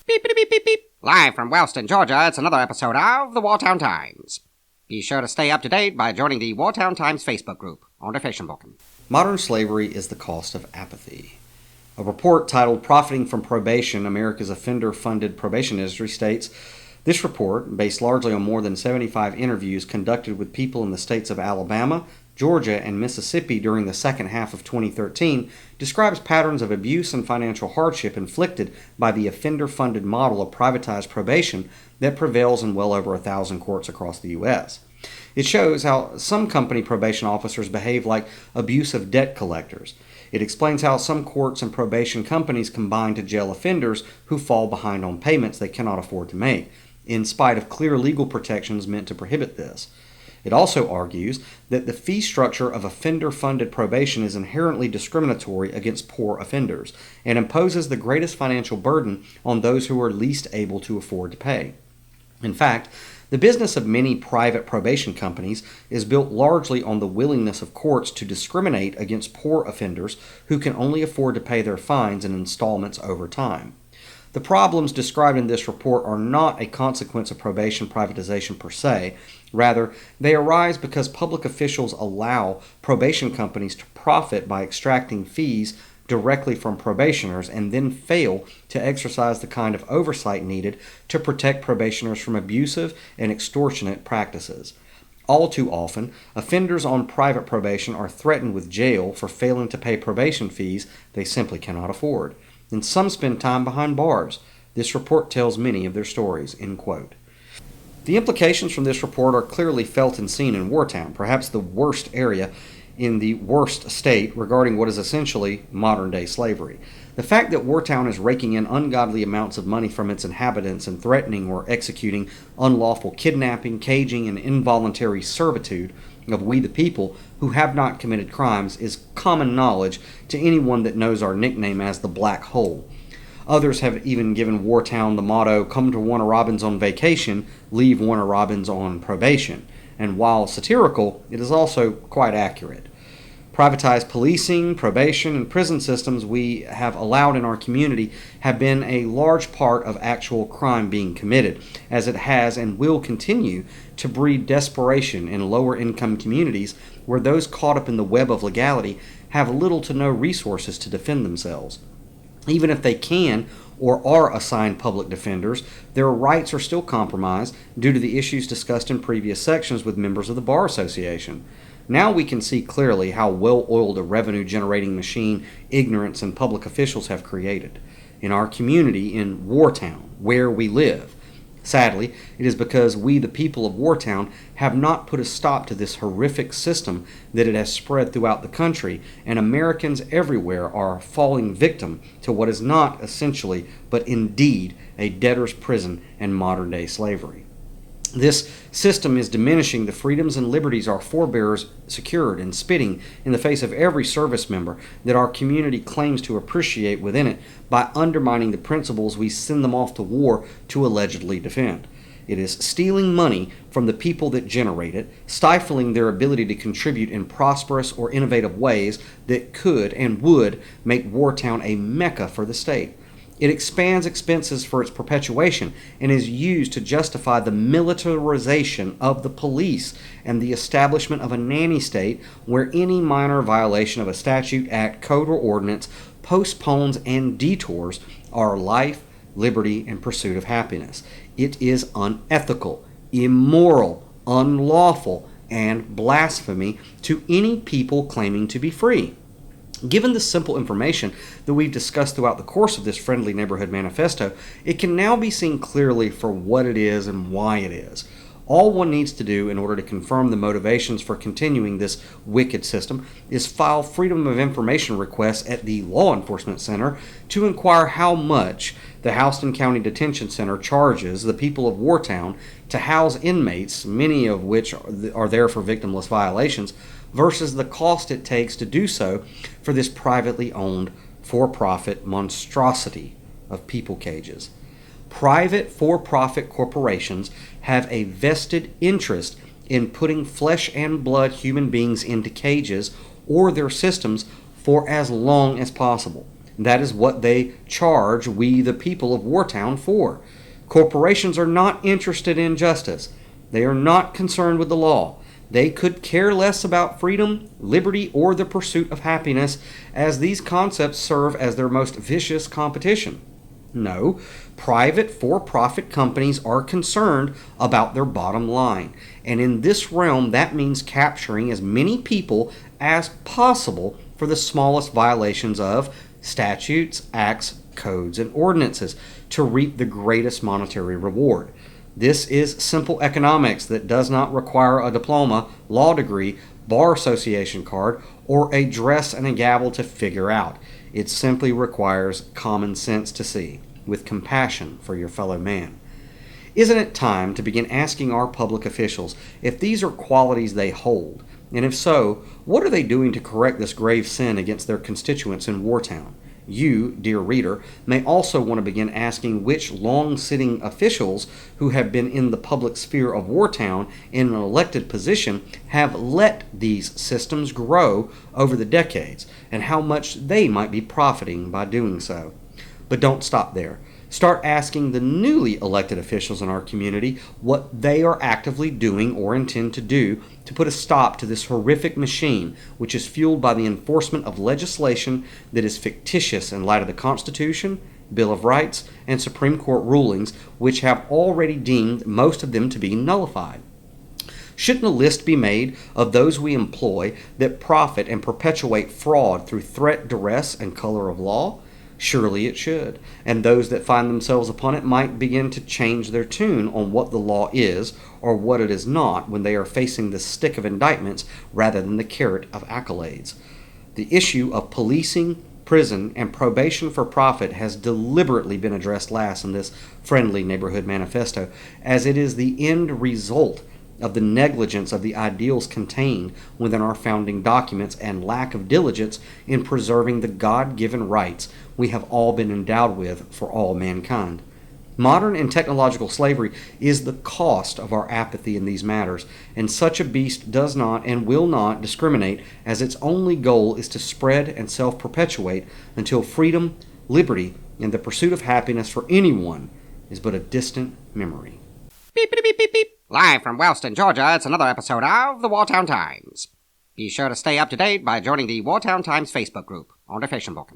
Beep, beep, beep, beep, beep. Live from Wellston, Georgia, it's another episode of the Wartown Times. Be sure to stay up to date by joining the Wartown Times Facebook group on the Facebook. Modern slavery is the cost of apathy. A report titled Profiting from Probation, America's Offender-Funded Probation Industry states, this report, based largely on more than 75 interviews conducted with people in the states of Alabama, Georgia, and Mississippi during the second half of 2013, describes patterns of abuse and financial hardship inflicted by the offender-funded model of privatized probation that prevails in well over 1,000 courts across the U.S. It shows how some company probation officers behave like abusive debt collectors. It explains how some courts and probation companies combine to jail offenders who fall behind on payments they cannot afford to make, in spite of clear legal protections meant to prohibit this. It also argues that the fee structure of offender-funded probation is inherently discriminatory against poor offenders and imposes the greatest financial burden on those who are least able to afford to pay. In fact, the business of many private probation companies is built largely on the willingness of courts to discriminate against poor offenders who can only afford to pay their fines in installments over time. The problems described in this report are not a consequence of probation privatization per se. Rather, they arise because public officials allow probation companies to profit by extracting fees directly from probationers and then fail to exercise the kind of oversight needed to protect probationers from abusive and extortionate practices. All too often, offenders on private probation are threatened with jail for failing to pay probation fees they simply cannot afford. And some spend time behind bars. This report tells many of their stories, end quote. The implications from this report are clearly felt and seen in Wartown, perhaps the worst area in the worst state regarding what is essentially modern-day slavery. The fact that Wartown is raking in ungodly amounts of money from its inhabitants and threatening or executing unlawful kidnapping, caging, and involuntary servitude of we the people who have not committed crimes is common knowledge to anyone that knows our nickname as the Black Hole. Others have even given Wartown the motto, "Come to Warner Robins on vacation, leave Warner Robins on probation." And while satirical, it is also quite accurate. Privatized policing, probation, and prison systems we have allowed in our community have been a large part of actual crime being committed, as it has and will continue to breed desperation in lower-income communities where those caught up in the web of legality have little to no resources to defend themselves. Even if they can or are assigned public defenders, their rights are still compromised due to the issues discussed in previous sections with members of the Bar Association. Now we can see clearly how well-oiled a revenue-generating machine ignorance and public officials have created. In our community in Wartown, where we live. Sadly, it is because we, the people of Wartown, have not put a stop to this horrific system that it has spread throughout the country, and Americans everywhere are falling victim to what is not essentially, but indeed, a debtor's prison and modern-day slavery. This system is diminishing the freedoms and liberties our forebears secured and spitting in the face of every service member that our community claims to appreciate within it by undermining the principles we send them off to war to allegedly defend. It is stealing money from the people that generate it, stifling their ability to contribute in prosperous or innovative ways that could and would make Wartown a mecca for the state. It expands expenses for its perpetuation and is used to justify the militarization of the police and the establishment of a nanny state where any minor violation of a statute, act, code, or ordinance postpones and detours our life, liberty, and pursuit of happiness. It is unethical, immoral, unlawful, and blasphemy to any people claiming to be free. Given the simple information that we've discussed throughout the course of this Friendly Neighborhood Manifesto, it can now be seen clearly for what it is and why it is. All one needs to do in order to confirm the motivations for continuing this wicked system is file Freedom of Information requests at the Law Enforcement Center to inquire how much the Houston County Detention Center charges the people of Wartown to house inmates, many of which are there for victimless violations, versus the cost it takes to do so for this privately owned, for-profit monstrosity of people cages. Private for-profit corporations have a vested interest in putting flesh and blood human beings into cages or their systems for as long as possible. That is what they charge we, the people of Wartown, for. Corporations are not interested in justice. They are not concerned with the law. They could care less about freedom, liberty, or the pursuit of happiness, as these concepts serve as their most vicious competition. No, private for-profit companies are concerned about their bottom line. And in this realm, that means capturing as many people as possible for the smallest violations of statutes, acts, codes, and ordinances to reap the greatest monetary reward. This is simple economics that does not require a diploma, law degree, bar association card, or a dress and a gavel to figure out. It simply requires common sense to see, with compassion for your fellow man. Isn't it time to begin asking our public officials if these are qualities they hold? And if so, what are they doing to correct this grave sin against their constituents in Wartown? You, dear reader, may also want to begin asking which long-sitting officials who have been in the public sphere of Wartown in an elected position have let these systems grow over the decades, and how much they might be profiting by doing so. But don't stop there. Start asking the newly elected officials in our community what they are actively doing or intend to do to put a stop to this horrific machine, which is fueled by the enforcement of legislation that is fictitious in light of the Constitution, Bill of Rights, and Supreme Court rulings, which have already deemed most of them to be nullified. Shouldn't a list be made of those we employ that profit and perpetuate fraud through threat, duress, and color of law? Surely it should, and those that find themselves upon it might begin to change their tune on what the law is or what it is not when they are facing the stick of indictments rather than the carrot of accolades. The issue of policing, prison, and probation for profit has deliberately been addressed last in this friendly neighborhood manifesto, as it is the end result of the negligence of the ideals contained within our founding documents and lack of diligence in preserving the God-given rights we have all been endowed with for all mankind. Modern and technological slavery is the cost of our apathy in these matters, and such a beast does not and will not discriminate, as its only goal is to spread and self-perpetuate until freedom, liberty, and the pursuit of happiness for anyone is but a distant memory. Beep, beep, beep, beep, beep. Live from Wellston, Georgia, it's another episode of the Wartown Times. Be sure to stay up to date by joining the Wartown Times Facebook group on the Facebook.